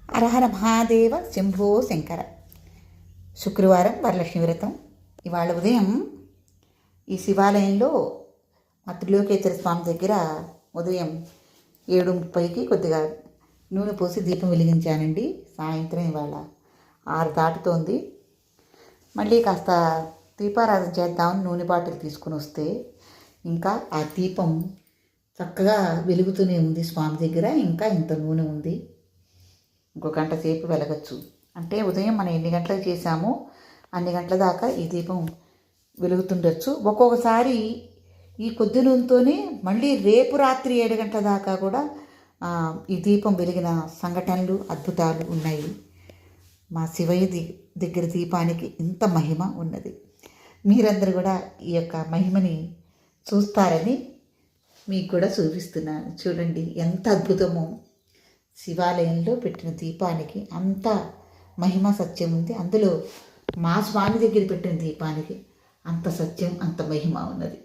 హరహర మహాదేవ శంభో శంకర. శుక్రవారం వరలక్ష్మి వ్రతం. ఇవాళ ఉదయం ఈ శివాలయంలో మా త్రిలోకేశ్వర స్వామి దగ్గర ఉదయం 7:30కి కొద్దిగా నూనె పోసి దీపం వెలిగించానండి. సాయంత్రం ఇవాళ 6 దాటుతోంది. మళ్ళీ కాస్త దీపారాధన చేద్దామని నూనె బాటిల్ తీసుకుని వస్తే ఇంకా ఆ దీపం చక్కగా వెలుగుతూనే ఉంది స్వామి దగ్గర. ఇంకా ఇంత నూనె ఉంది, ఇంకో గంట సేపు వెలగచ్చు. అంటే ఉదయం మనం ఎన్ని గంటలకు చేసామో అన్ని గంటల దాకా ఈ దీపం వెలుగుతుండొచ్చు. ఒక్కొక్కసారి ఈ కొద్ది నూనెతోనే మళ్ళీ రేపు రాత్రి 7 గంటల దాకా కూడా ఈ దీపం వెలిగిన సంఘటనలు, అద్భుతాలు ఉన్నాయి. మా శివయ్య దగ్గర దీపానికి ఇంత మహిమ ఉన్నది. మీరందరూ కూడా ఈ యొక్క మహిమని చూస్తారని మీకు కూడా చూపిస్తున్నాను. చూడండి ఎంత అద్భుతమో. శివాలయంలో పెట్టిన దీపానికి అంత మహిమ సత్యం ఉంది. అందులో మా స్వామి దగ్గర పెట్టిన దీపానికి అంత సత్యం, అంత మహిమ ఉన్నది.